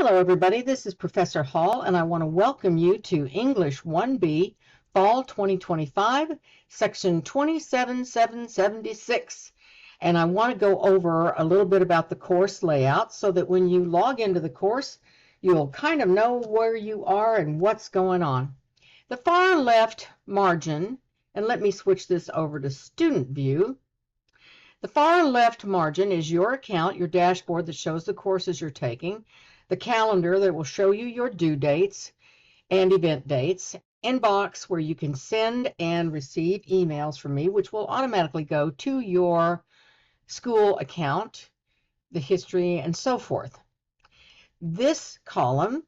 Hello, everybody. This is Professor Hall, and I want to welcome you to English 1B Fall 2025, Section 27776. And I want to go over a little bit about the course layout so that when you log into the course, you'll kind of know where you are and what's going on. The far left margin, and let me switch this over to Student View. The far left margin is your account, your dashboard that shows the courses you're taking, the calendar that will show you your due dates and event dates, inbox where you can send and receive emails from me, which will automatically go to your school account, the history, and so forth. This column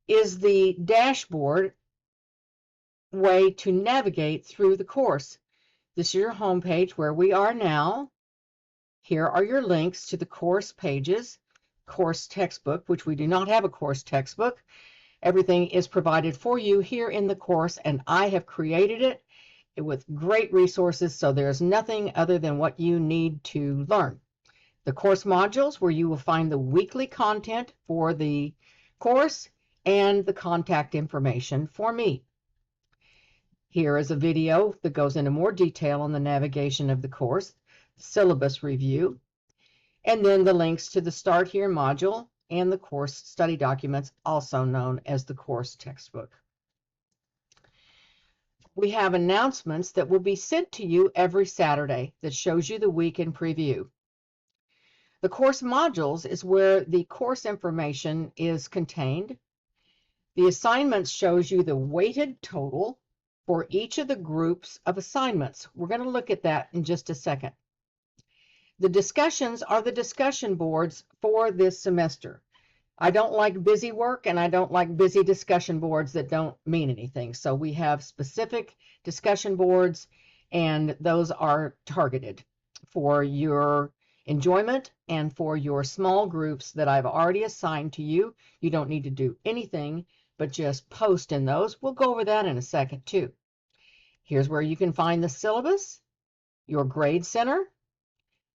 is the dashboard way to navigate through the course. This is your home page where we are now. Here are your links to the course pages, course textbook, which we do not have a course textbook. Everything is provided for you here in the course, and I have created it with great resources, so there's nothing other than what you need to learn. The course modules, where you will find the weekly content for the course and the contact information for me. Here is a video that goes into more detail on the navigation of the course, syllabus review, and then the links to the Start Here module and the course study documents, also known as the course textbook. We have announcements that will be sent to you every Saturday that shows you the week in preview. The course modules is where the course information is contained. The assignments shows you the weighted total for each of the groups of assignments. We're going to look at that in just a second. The discussions are the discussion boards for this semester. I don't like busy work, and I don't like busy discussion boards that don't mean anything. So we have specific discussion boards, and those are targeted for your enjoyment and for your small groups that I've already assigned to you. You don't need to do anything but just post in those. We'll go over that in a second too. Here's where you can find the syllabus, your grade center,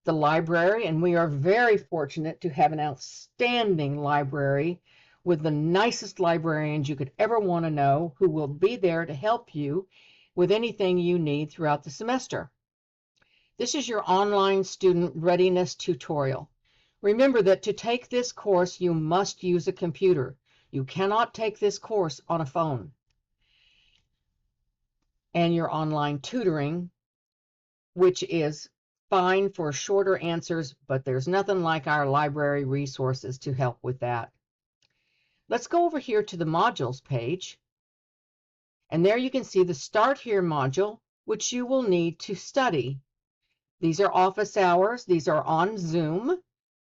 the library, and we are very fortunate to have an outstanding library with the nicest librarians you could ever want to know, who will be there to help you with anything you need throughout the semester. This is your online student readiness tutorial. Remember that to take this course, you must use a computer. You cannot take this course on a phone. And your online tutoring, which is fine for shorter answers, but there's nothing like our library resources to help with that. Let's go over here to the modules page, and there you can see the Start Here module, which you will need to study. These are office hours. These are on Zoom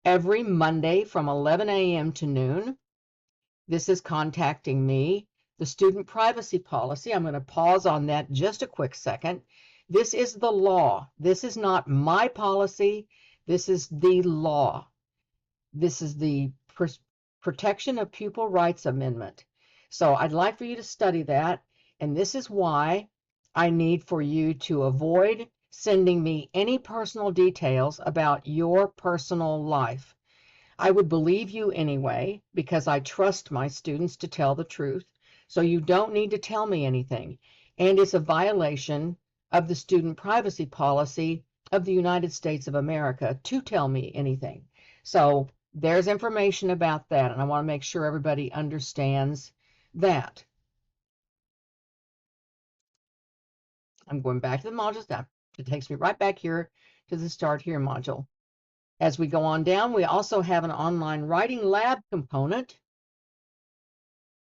every Monday from 11 a.m. to noon. This is contacting me. The student privacy policy, I'm going to pause on that just a quick second. This is the law. This is not my policy. This is the law. This is the Protection of Pupil Rights Amendment. So I'd like for you to study that, and this is why I need for you to avoid sending me any personal details about your personal life. I would believe you anyway, because I trust my students to tell the truth, so you don't need to tell me anything, and it's a violation of the student privacy policy of the United States of America to tell me anything. So there's information about that, and I want to make sure everybody understands that. I'm going back to the modules now. It takes me right back here to the Start Here module. As we go on down, we also have an online writing lab component.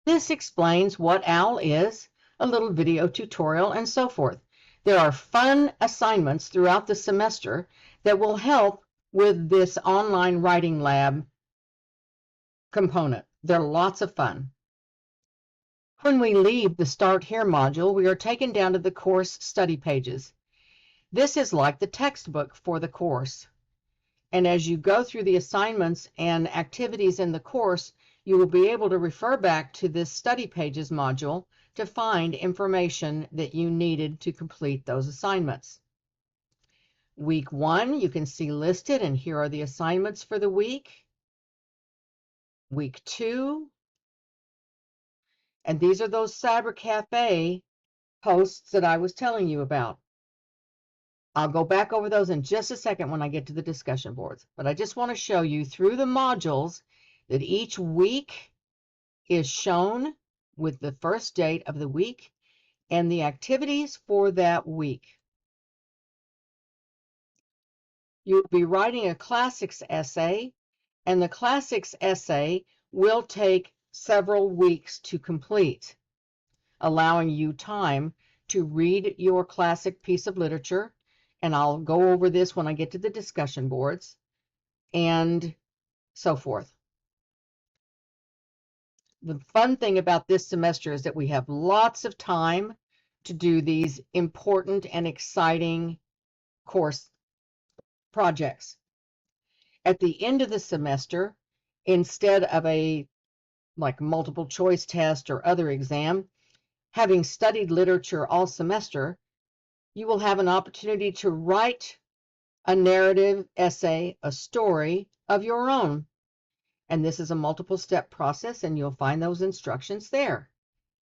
This explains what OWL is, a little video tutorial, and so forth. There are fun assignments throughout the semester that will help with this online writing lab component. They're lots of fun. When we leave the Start Here module, we are taken down to the course study pages. This is like the textbook for the course. And as you go through the assignments and activities in the course, you will be able to refer back to this study pages module to find information that you needed to complete those assignments. Week 1, you can see listed, and here are the assignments for the week. week 2, and these are those Cyber Cafe posts that I was telling you about. I'll go back over those in just a second when I get to the discussion boards, but I just want to show you through the modules that each week is shown with the first date of the week and the activities for that week. You'll be writing a classics essay, and the classics essay will take several weeks to complete, allowing you time to read your classic piece of literature, and I'll go over this when I get to the discussion boards, and so forth. The fun thing about this semester is that we have lots of time to do these important and exciting course projects. At the end of the semester, instead of a multiple choice test or other exam, having studied literature all semester, you will have an opportunity to write a narrative, essay, a story of your own. And this is a multiple step process, and you'll find those instructions there.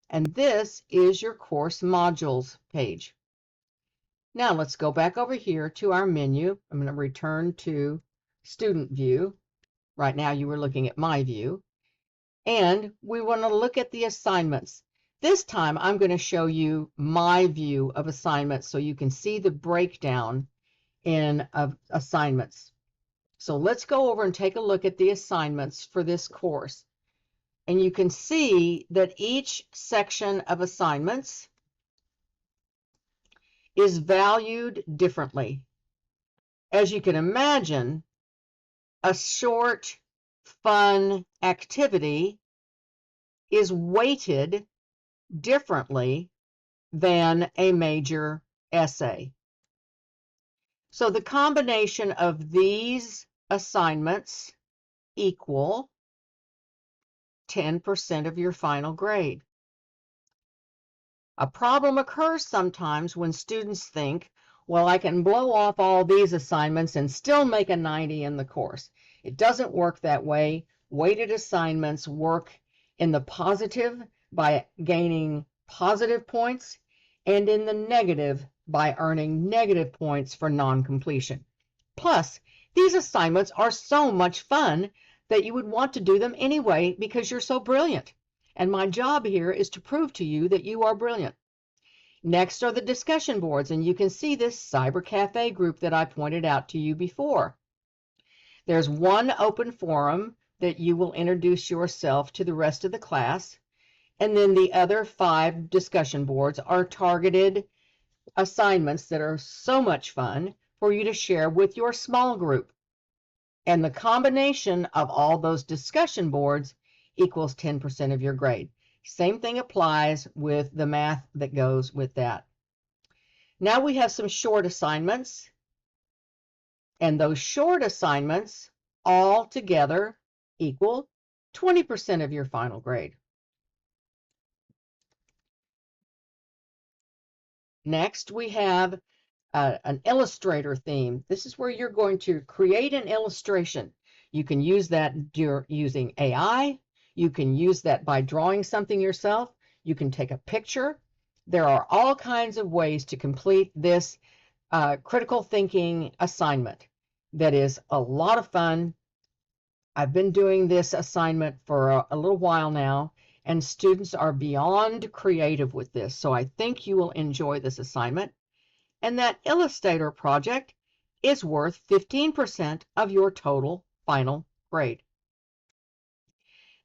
And this is your course modules page. Now let's go back over here to our menu. I'm going to return to student view. Right now you were looking at my view. And we want to look at the assignments. This time I'm going to show you my view of assignments so you can see the breakdown of assignments. So let's go over and take a look at the assignments for this course. And you can see that each section of assignments is valued differently. As you can imagine, a short, fun activity is weighted differently than a major essay. So the combination of these assignments equal 10% of your final grade. A problem occurs sometimes when students think, well, I can blow off all these assignments and still make a 90 in the course. It doesn't work that way. Weighted assignments work in the positive by gaining positive points, and in the negative by earning negative points for non-completion. Plus, these assignments are so much fun that you would want to do them anyway because you're so brilliant. And my job here is to prove to you that you are brilliant. Next are the discussion boards, and you can see this Cyber Cafe group that I pointed out to you before. There's one open forum that you will introduce yourself to the rest of the class, and then the other 5 discussion boards are targeted assignments that are so much fun for you to share with your small group. And the combination of all those discussion boards equals 10% of your grade. Same thing applies with the math that goes with that. Now we have some short assignments, and those short assignments all together equal 20% of your final grade. Next, we have an illustrator theme. This is where you're going to create an illustration. You can use that using AI. You can use that by drawing something yourself. You can take a picture. There are all kinds of ways to complete this critical thinking assignment that is a lot of fun. I've been doing this assignment for a little while now, and students are beyond creative with this. So I think you will enjoy this assignment. And that illustrator project is worth 15% of your total final grade.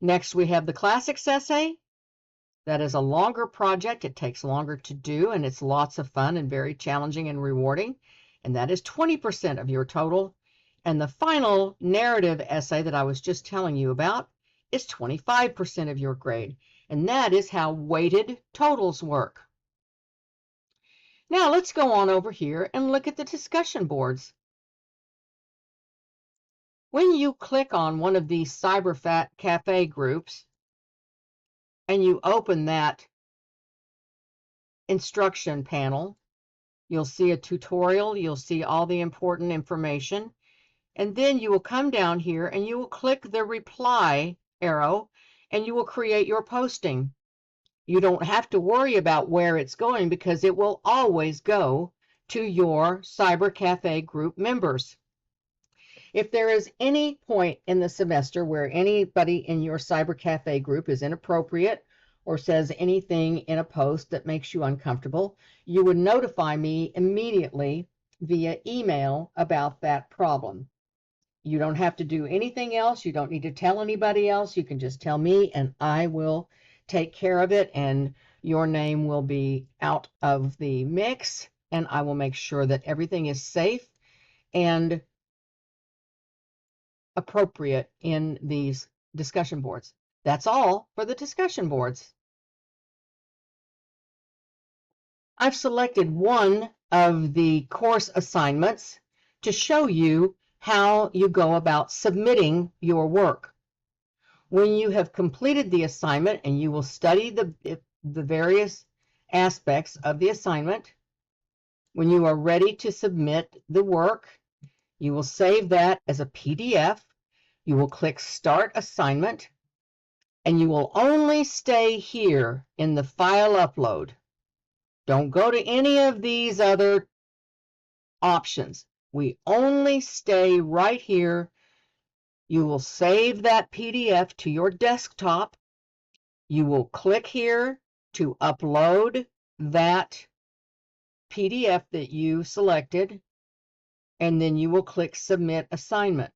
Next, we have the classics essay. That is a longer project. It takes longer to do, and it's lots of fun and very challenging and rewarding. And that is 20% of your total. And the final narrative essay that I was just telling you about is 25% of your grade. And that is how weighted totals work. Now let's go on over here and look at the discussion boards. When you click on one of these Cyber Cafe groups and you open that instruction panel, you'll see a tutorial, you'll see all the important information, and then you will come down here and you will click the reply arrow and you will create your posting. You don't have to worry about where it's going because it will always go to your Cyber Cafe group members. If there is any point in the semester where anybody in your Cyber Cafe group is inappropriate or says anything in a post that makes you uncomfortable, you would notify me immediately via email about that problem. You don't have to do anything else. You don't need to tell anybody else. You can just tell me and I will take care of it, and your name will be out of the mix, and I will make sure that everything is safe and appropriate in these discussion boards. That's all for the discussion boards. I've selected one of the course assignments to show you how you go about submitting your work. When you have completed the assignment, and you will study the various aspects of the assignment, when you are ready to submit the work, you will save that as a PDF. You will click Start Assignment, and you will only stay here in the file upload. Don't go to any of these other options. We only stay right here. You will save that PDF to your desktop. You will click here to upload that PDF that you selected, and then you will click Submit Assignment.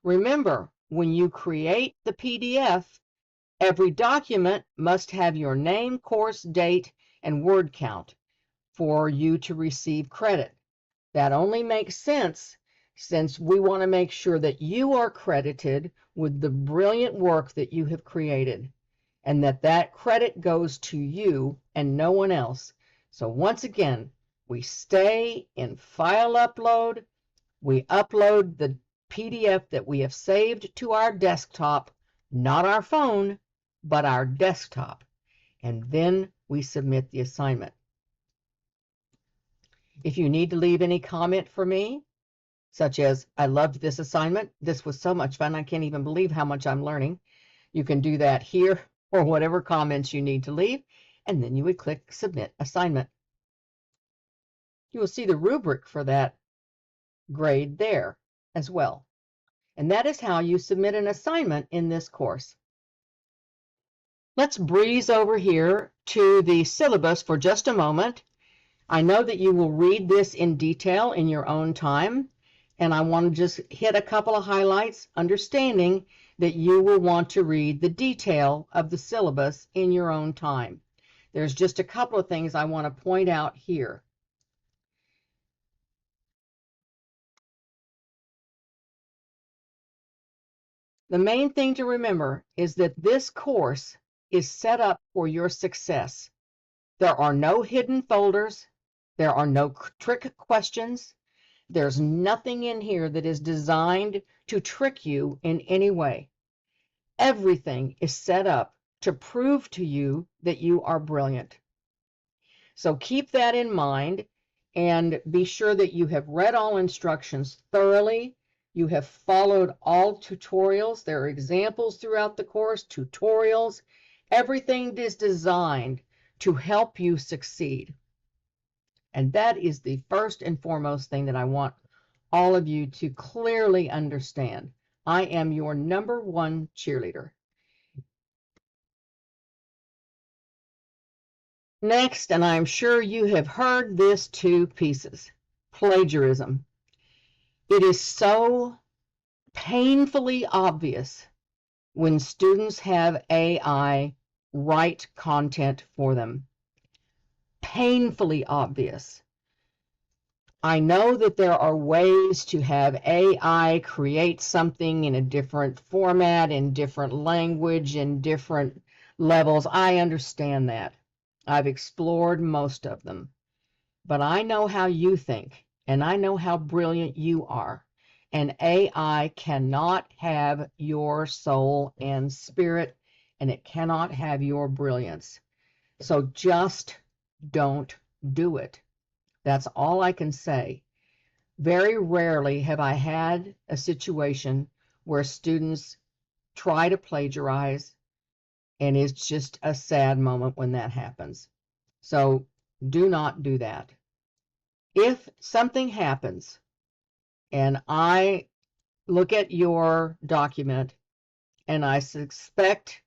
Remember, when you create the PDF, every document must have your name, course, date, and word count for you to receive credit. That only makes sense since we want to make sure that you are credited with the brilliant work that you have created, and that credit goes to you and no one else. So once again, we stay in File Upload. We upload the PDF that we have saved to our desktop, not our phone, but our desktop, and then we submit the assignment. If you need to leave any comment for me, such as, I loved this assignment, this was so much fun, I can't even believe how much I'm learning, you can do that here, or whatever comments you need to leave, and then you would click Submit Assignment. You will see the rubric for that grade there as well. And that is how you submit an assignment in this course. Let's breeze over here to the syllabus for just a moment. I know that you will read this in detail in your own time, and I want to just hit a couple of highlights, understanding that you will want to read the detail of the syllabus in your own time. There's just a couple of things I want to point out here. The main thing to remember is that this course is set up for your success. There are no hidden folders. There are no trick questions. There's nothing in here that is designed to trick you in any way. Everything is set up to prove to you that you are brilliant. So keep that in mind and be sure that you have read all instructions thoroughly. You have followed all tutorials. There are examples throughout the course, tutorials. Everything is designed to help you succeed. And that is the first and foremost thing that I want all of you to clearly understand. I am your #1 cheerleader. Next, and I'm sure you have heard this to pieces, plagiarism. It is so painfully obvious when students have AI write content for them. Painfully obvious. I know that there are ways to have AI create something in a different format, in different language, in different levels. I understand that. I've explored most of them. But I know how you think, and I know how brilliant you are. And AI cannot have your soul and spirit, and it cannot have your brilliance. So just don't do it. That's all I can say. Very rarely have I had a situation where students try to plagiarize, and it's just a sad moment when that happens. So do not do that. If something happens and I look at your document and I suspect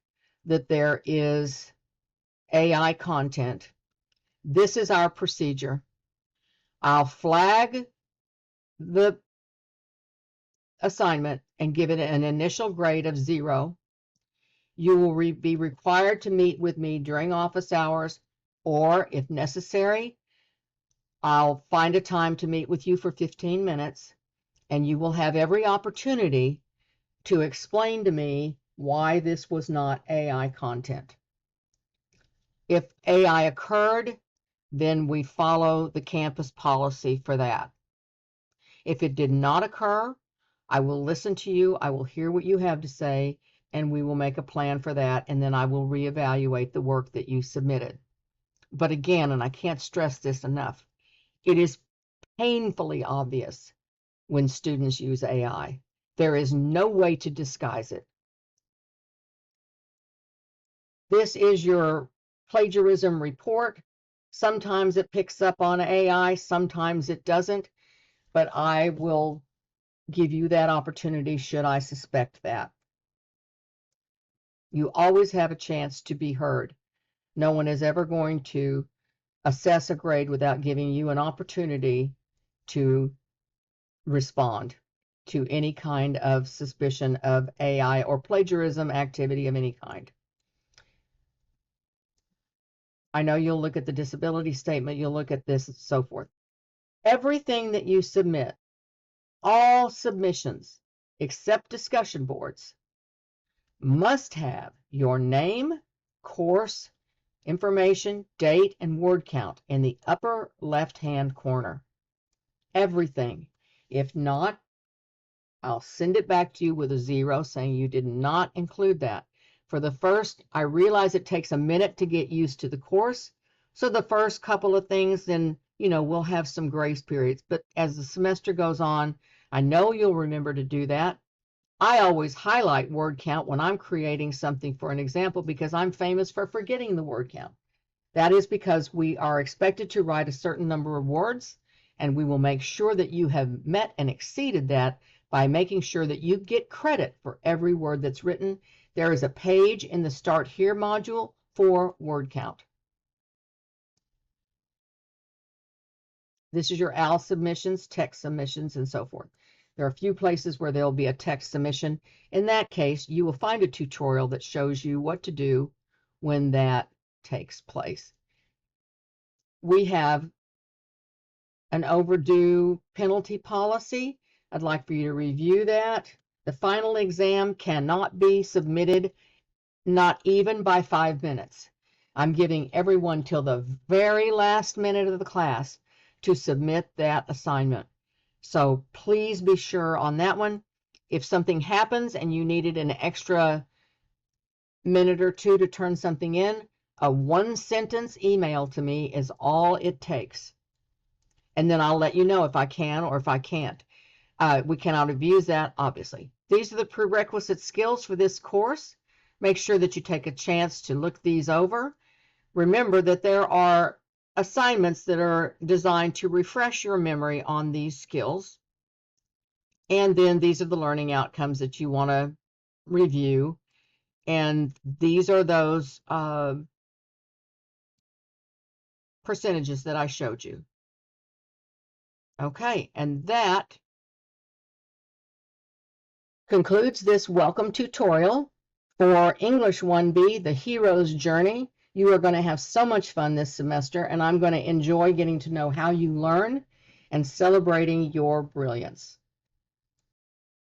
that there is AI content, this is our procedure. I'll flag the assignment and give it an initial grade of 0. You will be required to meet with me during office hours, or if necessary, I'll find a time to meet with you for 15 minutes, and you will have every opportunity to explain to me why this was not AI content. If AI occurred, then we follow the campus policy for that. If it did not occur, I will listen to you, I will hear what you have to say, and we will make a plan for that, and then I will reevaluate the work that you submitted. But again, and I can't stress this enough, it is painfully obvious when students use AI. There is no way to disguise it. This is your plagiarism report. Sometimes it picks up on AI, sometimes it doesn't, but I will give you that opportunity should I suspect that. You always have a chance to be heard. No one is ever going to assess a grade without giving you an opportunity to respond to any kind of suspicion of AI or plagiarism activity of any kind. I know you'll look at the disability statement, you'll look at this and so forth. Everything that you submit, all submissions except discussion boards, must have your name, course, information, date, and word count in the upper left-hand corner. Everything. If not, I'll send it back to you with a 0 saying you did not include that. For the first, I realize it takes a minute to get used to the course, so the first couple of things, then, we'll have some grace periods. But as the semester goes on, I know you'll remember to do that. I always highlight word count when I'm creating something for an example because I'm famous for forgetting the word count. That is because we are expected to write a certain number of words, and we will make sure that you have met and exceeded that by making sure that you get credit for every word that's written. There is a page in the Start Here module for word count. This is your AL submissions, text submissions, and so forth. There are a few places where there'll be a text submission. In that case, you will find a tutorial that shows you what to do when that takes place. We have an overdue penalty policy. I'd like for you to review that. The final exam cannot be submitted, not even by 5 minutes. I'm giving everyone till the very last minute of the class to submit that assignment. So please be sure on that one. If something happens and you needed an extra minute or two to turn something in, a 1-sentence email to me is all it takes. And then I'll let you know if I can or if I can't. We cannot abuse that, obviously. These are the prerequisite skills for this course. Make sure that you take a chance to look these over. Remember that there are assignments that are designed to refresh your memory on these skills. And then these are the learning outcomes that you want to review. And these are those percentages that I showed you. Okay, and that concludes this welcome tutorial for English 1B, The Hero's Journey. You are going to have so much fun this semester, and I'm going to enjoy getting to know how you learn and celebrating your brilliance.